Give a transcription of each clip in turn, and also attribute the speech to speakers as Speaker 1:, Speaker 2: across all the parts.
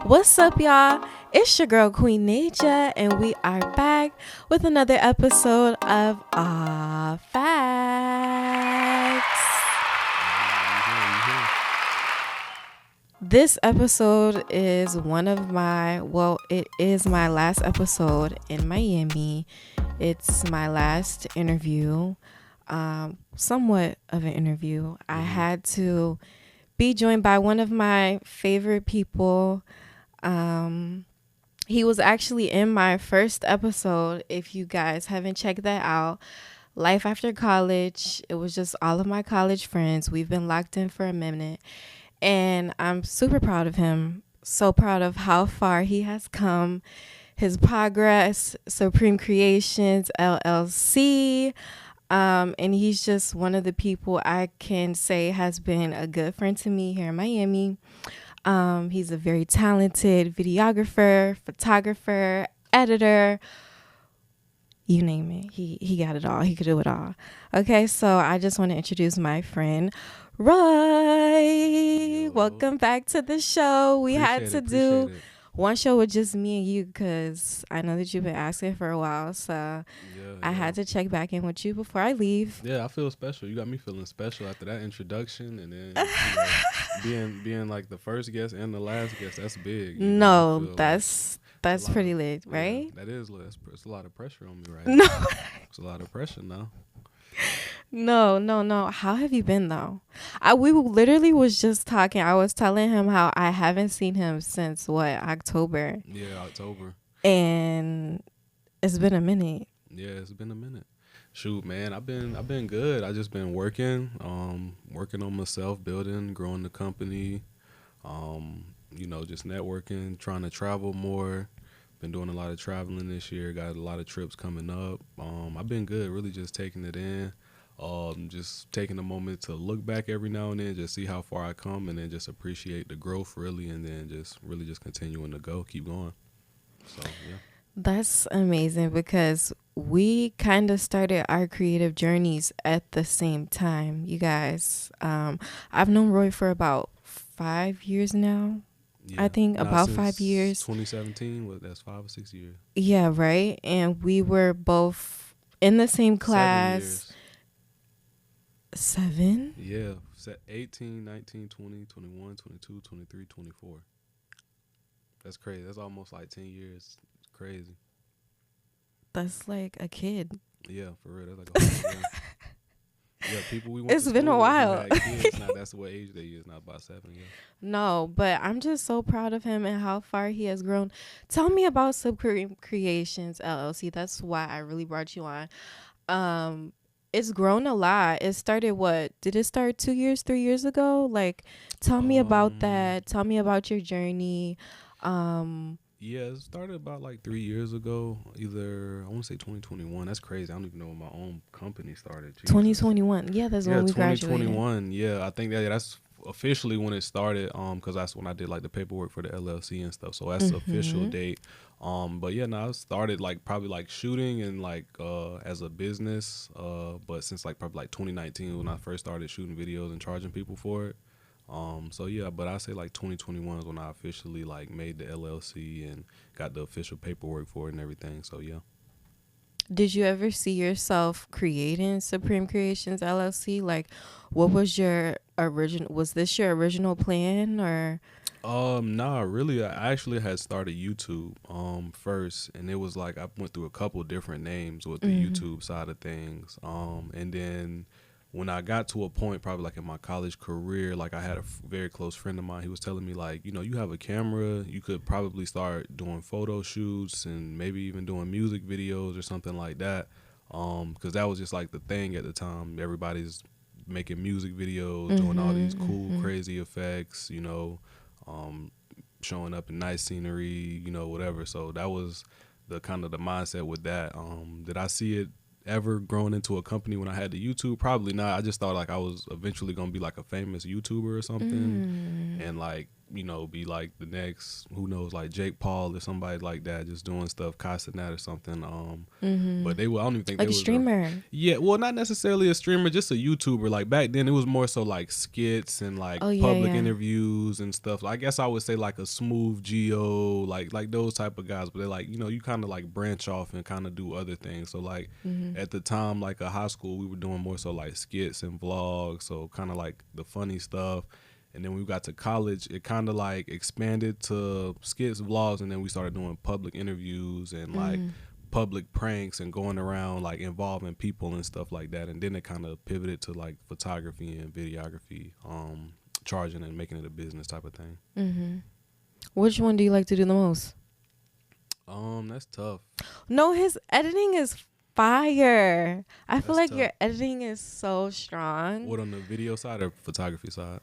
Speaker 1: What's up, y'all? It's your girl Queen Naja, and we are back with another episode of Aw Facts. This episode is it is my last episode in Miami. It's my last interview, somewhat of an interview. I had to be joined by one of my favorite people. He was actually in my first episode. If you guys haven't checked that out, Life After College. It was just all of my college friends. We've been locked in for a minute, and I'm super proud of him. So proud of how far he has come, his progress, Supreme Creations LLC. And he's just one of the people I can say has been a good friend to me here in Miami. He's a very talented videographer, photographer, editor, you name it. He got it all. He could do it all. Okay, so I just want to introduce my friend, Roy.
Speaker 2: Yo.
Speaker 1: Welcome back to the show. We had to do
Speaker 2: it.
Speaker 1: one show with just me and you because I know that you've been asking for a while. So I had to check back in with you before I leave.
Speaker 2: Yeah, I feel special. You got me feeling special after that introduction, and then being like the first guest and the last guest. That's big.
Speaker 1: No, that's pretty lit, right?
Speaker 2: Yeah, that is lit. It's a lot of pressure on me right
Speaker 1: No.
Speaker 2: now. It's a lot of pressure now.
Speaker 1: No. How have you been though? We literally was just talking. I was telling him how I haven't seen him since October.
Speaker 2: Yeah, October.
Speaker 1: And it's been a minute.
Speaker 2: Yeah, it's been a minute. Shoot, man, I've been good. I just been working on myself, building, growing the company. Just networking, trying to travel more. Been doing a lot of traveling this year. Got a lot of trips coming up. I've been good, really just taking it in. Just taking a moment to look back every now and then, just see how far I come, and then just appreciate the growth really, and then just continuing to keep going. So, yeah.
Speaker 1: That's amazing because we kind of started our creative journeys at the same time, you guys. I've known Roy for about 5 years now.
Speaker 2: Yeah.
Speaker 1: I think about 5 years.
Speaker 2: 2017, that's 5 or 6 years.
Speaker 1: Yeah, right. And we were both in the same class. 7?
Speaker 2: Yeah, 18, 19, 20, 21, 22, 23, 24. That's crazy. That's almost like 10 years. It's crazy.
Speaker 1: That's like a kid.
Speaker 2: Yeah, for real. That's like a whole year. Yeah, people we went
Speaker 1: It's
Speaker 2: to
Speaker 1: been a
Speaker 2: school with
Speaker 1: while.
Speaker 2: who had kids, now that's what age they is, not about 7 years.
Speaker 1: No, but I'm just so proud of him and how far he has grown. Tell me about Supreme Creations LLC. That's why I really brought you on. It's grown a lot. It started did it start 2 years, 3 years ago? Like, tell me about that. Tell me about your journey.
Speaker 2: Yeah, it started about like 3 years ago. I want to say 2021. That's crazy. I don't even know when my own company started. Jesus.
Speaker 1: 2021. Yeah, that's when we graduated.
Speaker 2: 2021. Yeah, I think that's officially when it started. Because that's when I did like the paperwork for the LLC and stuff. So that's the official date. But yeah, I started like probably like shooting and like as a business. But since like probably like 2019 when I first started shooting videos and charging people for it. So yeah, but I say like 2021 is when I officially like made the LLC and got the official paperwork for it and everything. So yeah.
Speaker 1: Did you ever see yourself creating Supreme Creations LLC? Like, what was this your original plan or?
Speaker 2: Nah, really. I actually had started YouTube first, and it was like I went through a couple different names with the YouTube side of things. And then when I got to a point, probably like in my college career, like I had a very close friend of mine. He was telling me like, you have a camera, you could probably start doing photo shoots and maybe even doing music videos or something like that. Because that was just like the thing at the time. Everybody's making music videos, doing all these cool, crazy effects, showing up in nice scenery, whatever. So that was the kind of the mindset with that. Did I see it ever grown into a company when I had the YouTube? Probably not. I just thought like I was eventually gonna be like a famous YouTuber or something, and like be like the next, who knows, like Jake Paul or somebody like that, just doing stuff, Castanat or something. But they were, I don't even think
Speaker 1: Like
Speaker 2: they
Speaker 1: a
Speaker 2: was
Speaker 1: streamer.
Speaker 2: yeah, well, not necessarily a streamer, just a YouTuber. Like back then, it was more so like skits and like
Speaker 1: Oh yeah,
Speaker 2: public
Speaker 1: yeah.
Speaker 2: interviews and stuff. I guess I would say like a Smooth Geo, like those type of guys. But they're like, you kind of like branch off and kind of do other things. So like at the time, like a high school, we were doing more so like skits and vlogs, so kind of like the funny stuff. And then when we got to college, it kind of like expanded to skits, vlogs, and then we started doing public interviews and like public pranks and going around like involving people and stuff like that. And then it kind of pivoted to like photography and videography, charging and making it a business type of thing.
Speaker 1: Which one do you like to do the most?
Speaker 2: That's tough.
Speaker 1: No, his editing is fire. I feel
Speaker 2: That's
Speaker 1: like
Speaker 2: tough.
Speaker 1: your editing is so strong.
Speaker 2: What, on the video side or photography side?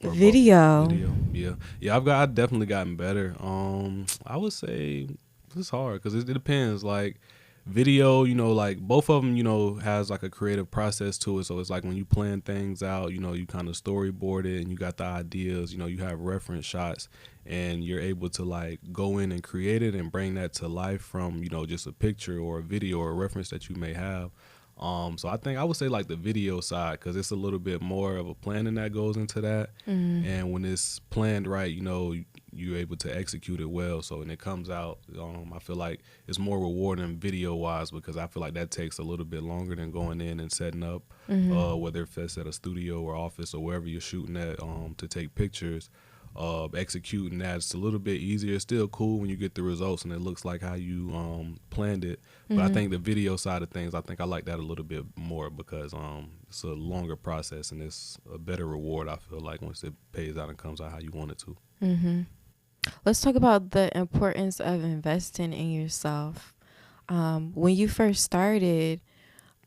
Speaker 2: Or both?
Speaker 1: Video.
Speaker 2: Video, yeah. I've definitely gotten better. I would say it's hard because it depends. Like video, like both of them, has like a creative process to it. So it's like when you plan things out, you kind of storyboard it and you got the ideas. You have reference shots and you're able to like go in and create it and bring that to life from just a picture or a video or a reference that you may have. So I think I would say like the video side, because it's a little bit more of a planning that goes into that. And when it's planned right, you're able to execute it well. So when it comes out, I feel like it's more rewarding video wise, because I feel like that takes a little bit longer than going in and setting up, whether it's at a studio or office or wherever you're shooting at, to take pictures. Executing that's a little bit easier. It's still cool when you get the results and it looks like how you planned it. But I think the video side of things, I think I like that a little bit more, because it's a longer process and it's a better reward, I feel like, once it pays out and comes out how you want it to.
Speaker 1: Let's talk about the importance of investing in yourself. When you first started,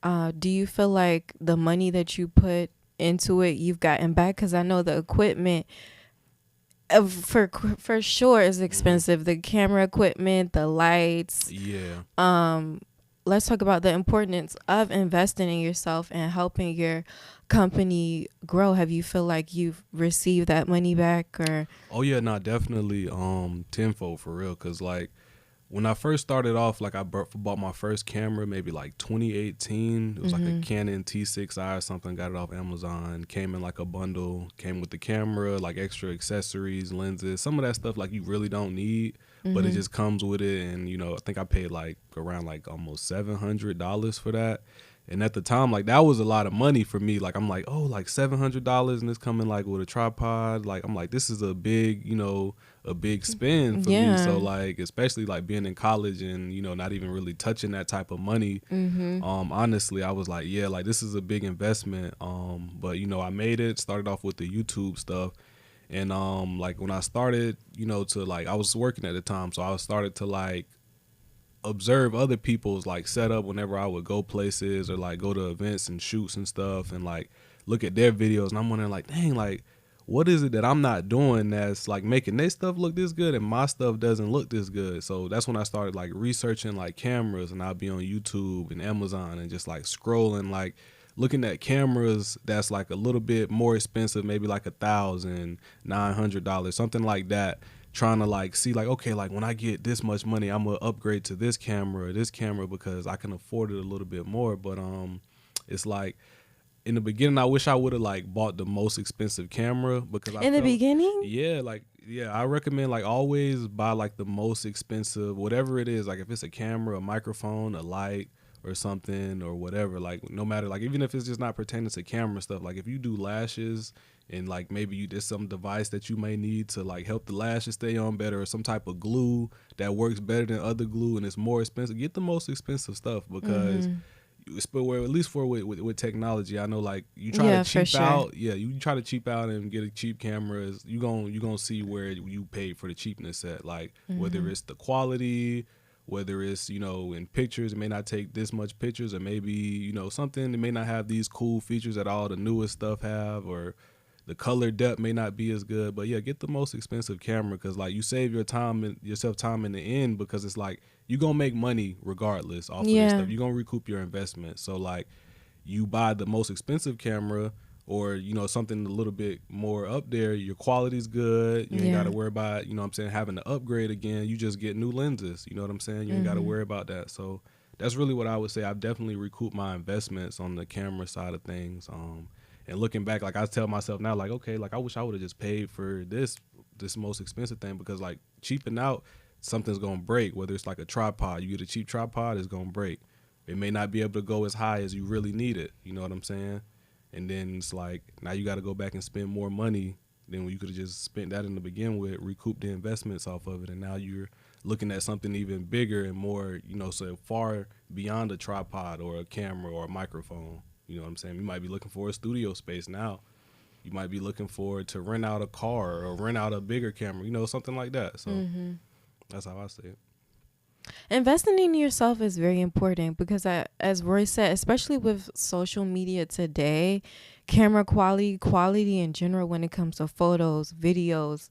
Speaker 1: do you feel like the money that you put into it, you've gotten back? Because I know the equipment for sure is expensive. The camera equipment, the lights.
Speaker 2: Yeah.
Speaker 1: Let's talk about the importance of investing in yourself and helping your company grow. Have you feel like you've received that money back? Or
Speaker 2: Oh yeah, no, definitely tenfold for real. Cause like when I first started off, like I bought my first camera maybe like 2018. It was like a Canon T6i or something. Got it off Amazon. Came in like a bundle. Came with the camera, like extra accessories, lenses, some of that stuff like you really don't need, but it just comes with it. And I think I paid like around like almost $700 for that. And at the time, like that was a lot of money for me. Like I'm like, oh, like $700, and it's coming like with a tripod. Like I'm like, this is a big, a big spend for me. So like, especially like being in college and not even really touching that type of money. Honestly, I was like, yeah, like this is a big investment. But I made it. Started off with the YouTube stuff, and like when I started, to like I was working at the time, so I started to like observe other people's like setup whenever I would go places or like go to events and shoots and stuff, and like look at their videos, and I'm wondering like, dang, like what is it that I'm not doing that's like making their stuff look this good and my stuff doesn't look this good? So that's when I started like researching like cameras, and I'll be on YouTube and Amazon and just like scrolling, like looking at cameras that's like a little bit more expensive, maybe like $1,900, something like that, trying to like see like, okay, like when I get this much money, I'm gonna upgrade to this camera or this camera because I can afford it a little bit more. But it's like in the beginning, I wish I would have like bought the most expensive camera, because
Speaker 1: in the beginning,
Speaker 2: I recommend like always buy like the most expensive, whatever it is. Like if it's a camera, a microphone, a light, or something, or whatever, like no matter, like even if it's just not pertaining to camera stuff, like if you do lashes and like maybe there's some device that you may need to like help the lashes stay on better, or some type of glue that works better than other glue and it's more expensive, get the most expensive stuff, because at least for with technology, I know like you try to cheap out, you try to cheap out and get a cheap camera, you gonna see where you paid for the cheapness at, like whether it's the quality, whether it's in pictures, it may not take this much pictures, or maybe something that may not have these cool features that all the newest stuff have, or the color depth may not be as good. But yeah, get the most expensive camera, because like you save yourself time in the end, because it's like you gonna make money regardless off of this stuff. You're gonna recoup your investment. So like you buy the most expensive camera, or something a little bit more up there, your quality's good. You ain't got
Speaker 1: Yeah.
Speaker 2: to worry about what I'm saying, having to upgrade again. You just get new lenses. You know what I'm saying? You ain't got to
Speaker 1: Mhm.
Speaker 2: worry about that. So that's really what I would say. I've definitely recouped my investments on the camera side of things. And looking back, like I tell myself now, like okay, like I wish I would have just paid for this most expensive thing, because like cheaping out, something's gonna break. Whether it's like a tripod, you get a cheap tripod, it's gonna break. It may not be able to go as high as you really need it. You know what I'm saying? And then it's like now you got to go back and spend more money than you could have just spent that in the begin with, recoup the investments off of it, and now you're looking at something even bigger and more, so far beyond a tripod or a camera or a microphone. You know what I'm saying? You might be looking for a studio space now. You might be looking for to rent out a car or rent out a bigger camera, something like that. So
Speaker 1: Mhm.
Speaker 2: that's how I see it.
Speaker 1: Investing in yourself is very important because, as Roy said, especially with social media today, camera quality in general, when it comes to photos, videos,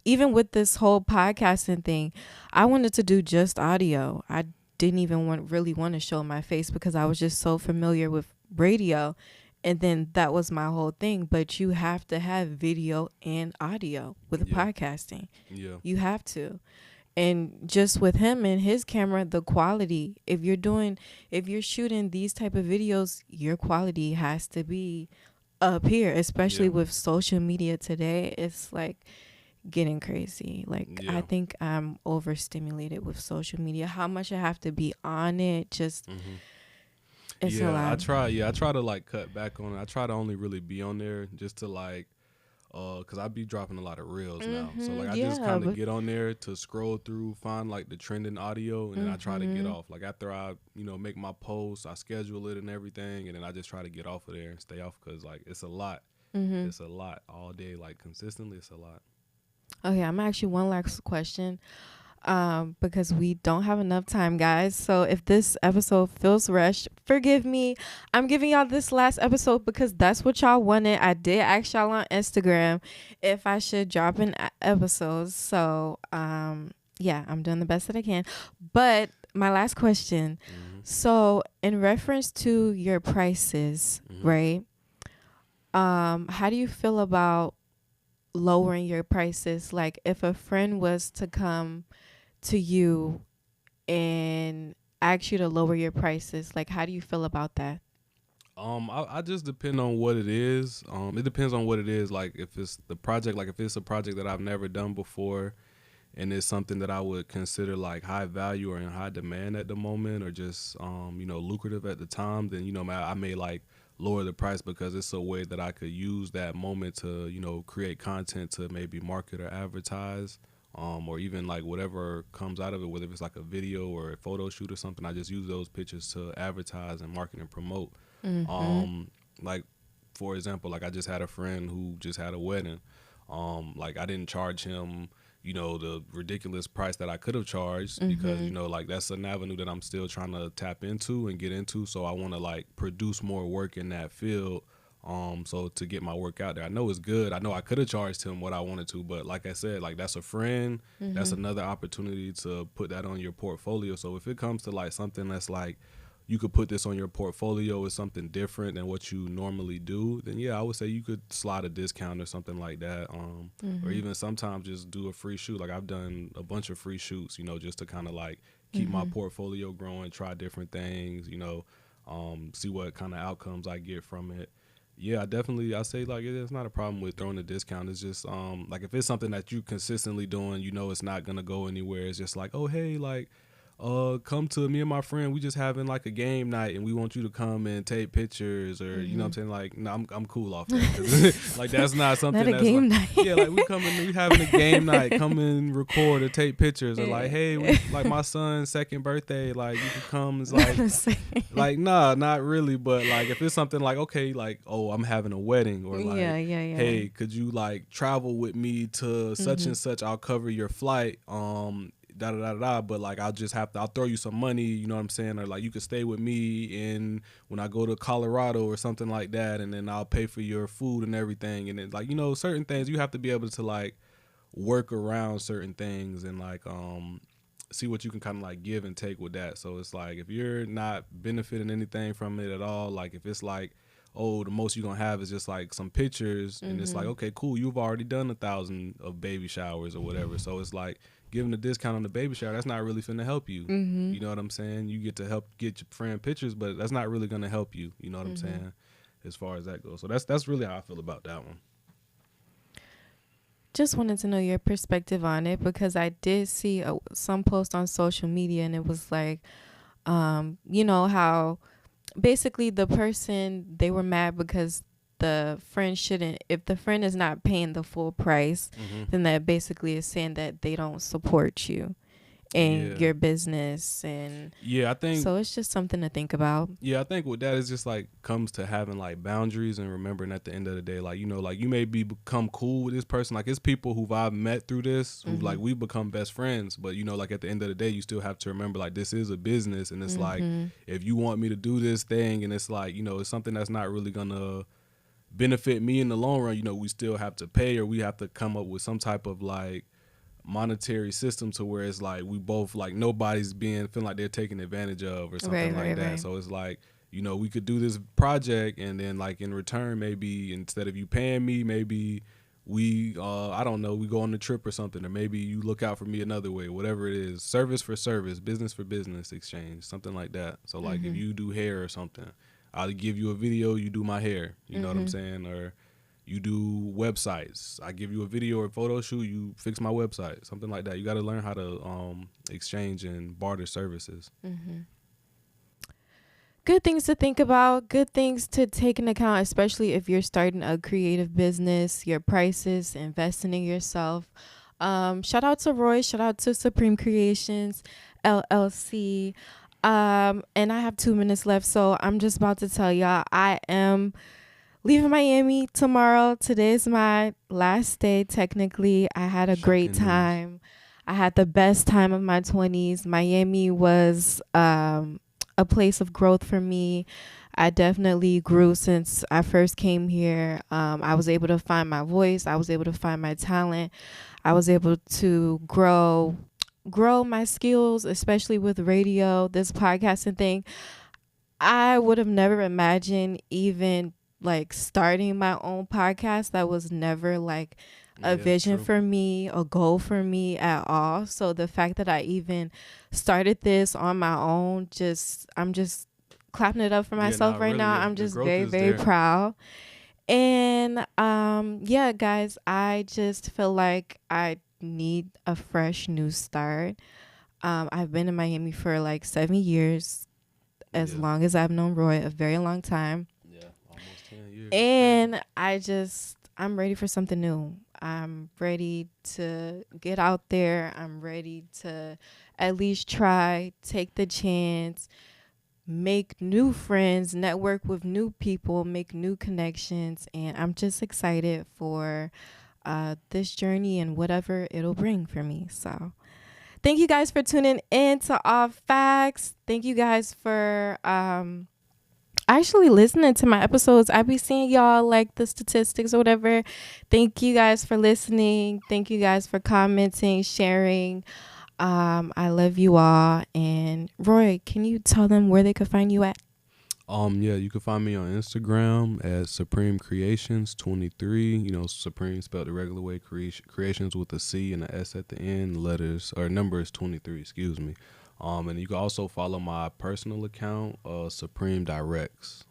Speaker 1: even with this whole podcasting thing, I wanted to do just audio. I didn't even really want to show my face because I was just so familiar with radio. And then that was my whole thing. But you have to have video and audio with
Speaker 2: Yeah,
Speaker 1: podcasting.
Speaker 2: yeah,
Speaker 1: You have to. And just with him and his camera, the quality, if you're shooting these type of videos, your quality has to be up here, especially
Speaker 2: yeah,
Speaker 1: with social media today. It's like getting crazy. Like, I
Speaker 2: yeah.
Speaker 1: think I'm overstimulated with social media. How much I have to be on it, just
Speaker 2: hmm
Speaker 1: it's a
Speaker 2: Yeah, I
Speaker 1: lot.
Speaker 2: try. Yeah, I try to like cut back on it. I try to only really be on there just to like cause I be dropping a lot of reels now. So like I just
Speaker 1: Yeah,
Speaker 2: kind of
Speaker 1: but
Speaker 2: get on there to scroll through, find like the trending audio, and then I try to get off. Like after I make my post, I schedule it and everything, and then I just try to get off of there and stay off, cause like it's a lot. It's a lot all day, like consistently. It's a lot.
Speaker 1: okay, I'm actually one last question. Because we don't have enough time, guys. So if this episode feels rushed, forgive me. I'm giving y'all this last episode because that's what y'all wanted. I did ask y'all on Instagram if I should drop an episode. So yeah, I'm doing the best that I can. But my last question.
Speaker 2: hmm
Speaker 1: So in reference to your prices,
Speaker 2: hmm
Speaker 1: right? How do you feel about lowering your prices? Like if a friend was to come to you and ask you to lower your prices, like how do you feel about that?
Speaker 2: I just depend on what it is. It depends on what it is. Like if it's the project, like if it's a project that I've never done before, and it's something that I would consider like high value or in high demand at the moment, or just lucrative at the time, then I may like lower the price, because it's a way that I could use that moment to create content to maybe market or advertise, or even like whatever comes out of it, whether it's like a video or a photo shoot or something. I just use those pictures to advertise and market and promote.
Speaker 1: Mm-hmm.
Speaker 2: Like for example, like I just had a friend who just had a wedding. Like I didn't charge him the ridiculous price that I could have charged, because
Speaker 1: Mm-hmm.
Speaker 2: like that's an avenue that I'm still trying to tap into and get into. So I want to like produce more work in that field. So to get my work out there, I know it's good. I know I could have charged him what I wanted to, but like I said, like that's a friend. That's
Speaker 1: Mm-hmm.
Speaker 2: another opportunity to put that on your portfolio. So if it comes to like something that's like you could put this on your portfolio as something different than what you normally do, then yeah, I would say you could slide a discount or something like that. Or
Speaker 1: Mm-hmm.
Speaker 2: even sometimes just do a free shoot. Like I've done a bunch of free shoots, just to kind of like keep my
Speaker 1: Mm-hmm.
Speaker 2: portfolio growing, try different things, see what kind of outcomes I get from it. Yeah, I say like it's not a problem with throwing a discount. It's just like if it's something that you consistently doing, it's not gonna go anywhere. It's just like, oh hey, like come to me and my friend, we just having like a game night and we want you to come and take pictures, or what I'm
Speaker 1: Mm-hmm.
Speaker 2: saying, like no, I'm cool off that, because like that's not
Speaker 1: Not
Speaker 2: something
Speaker 1: a
Speaker 2: that's like,
Speaker 1: game night.
Speaker 2: yeah, like we having a game night, come and record or take pictures, or like hey, we like my son's second birthday, like you can come. It's
Speaker 1: Not
Speaker 2: like
Speaker 1: the same.
Speaker 2: nah, not really, but like if it's something like okay, like oh, I'm having a wedding, or
Speaker 1: Yeah,
Speaker 2: like
Speaker 1: yeah, yeah.
Speaker 2: hey, could you like travel with me to such
Speaker 1: Mm-hmm.
Speaker 2: and such, I'll cover your flight, da da da da, but like I'll throw you some money, you know what I'm saying, or like you could stay with me in when I go to Colorado or something like that, and then I'll pay for your food and everything. And then like certain things you have to be able to like work around certain things, and like see what you can kind of like give and take with that. So it's like if you're not benefiting anything from it at all, like if it's like oh, the most you're gonna have is just like some pictures, and it's like, okay, cool, you've already done 1,000 of baby showers or whatever. So it's like giving a discount on the baby shower, that's not really finna help you. You know what I'm saying? You get to help get your friend pictures, but that's not really gonna help you. You know what I'm saying? As far as that goes. So that's really how I feel about that one.
Speaker 1: Just wanted to know your perspective on it, because I did see some post on social media, and it was like, you know, how basically the person, they were mad because the friend shouldn't, if the friend is not paying the full price, then that basically is saying that they don't support you in your business. And
Speaker 2: I think
Speaker 1: so it's just something to think about.
Speaker 2: I think with that, is just like comes to having like boundaries and remembering at the end of the day, like, you know, like you may become cool with this person. Like it's people who I've met through this who like we've become best friends, but you know, like at the end of the day, you still have to remember like this is a business, and it's like if you want me to do this thing, and it's like, you know, it's something that's not really gonna benefit me in the long run, you know, we still have to pay, or we have to come up with some type of like monetary system to where it's like we both like nobody's feeling like they're taken advantage of or something like that. Right. So it's like, you know, we could do this project, and then like in return, maybe instead of you paying me, maybe we I don't know, we go on a trip or something, or maybe you look out for me another way, whatever it is, service for service, business for business exchange, something like that. So like if you do hair or something, I'll give you a video, you do my hair, you know what I'm saying? Or you do websites, I give you a video or photo shoot, you fix my website, something like that. You got to learn how to exchange and barter services.
Speaker 1: Good things to think about, good things to take into account, especially if you're starting a creative business, your prices, investing in yourself. Shout out to Roy, shout out to Supreme Creations, LLC. And I have 2 minutes left, so I'm just about to tell y'all I am leaving Miami tomorrow. Today is my last day, technically. I had a great time. I had the best time of my 20s. Miami was a place of growth for me. I definitely grew since I first came here. I was able to find my voice. I was able to find my talent. I was able to grow my skills, especially with radio, this podcasting thing. I would have never imagined even like starting my own podcast. That was never like a vision for me, a goal for me at all. So the fact that I even started this on my own, I'm just clapping it up for myself right now. I'm just very, very proud. And yeah, guys, I just feel like I need a fresh new start. I've been in Miami for like 7 years, as long as I've known Roy, a very long time.
Speaker 2: Yeah, almost 10 years.
Speaker 1: And I'm ready for something new. I'm ready to get out there. I'm ready to at least try, take the chance, make new friends, network with new people, make new connections. And I'm just excited for this journey and whatever it'll bring for me. So thank you guys for tuning in to All Facts. Thank you guys for actually listening to my episodes. I be seeing y'all like the statistics or whatever. Thank you guys for listening. Thank you guys for commenting, sharing. I love you all. And Roy, can you tell them where they could find you at?
Speaker 2: Yeah, you can find me on Instagram at Supreme Creations 23. You know, Supreme spelled the regular way, Creations with a C and an S at the end, letters or numbers 23, excuse me. And you can also follow my personal account, Supreme Directs.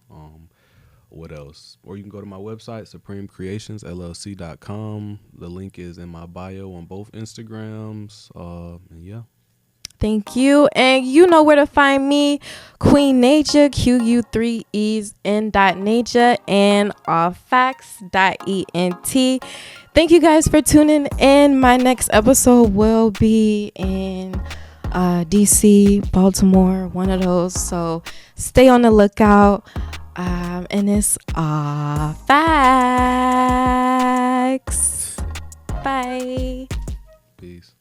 Speaker 2: What else? Or you can go to my website, supremecreationsllc.com. The link is in my bio on both Instagrams. And yeah.
Speaker 1: Thank you. And you know where to find me, Queen Naja, QU3Es in Naja, and allfacts.ent. Thank you guys for tuning in. My next episode will be in DC, Baltimore, one of those. So stay on the lookout. And it's Facts. Bye.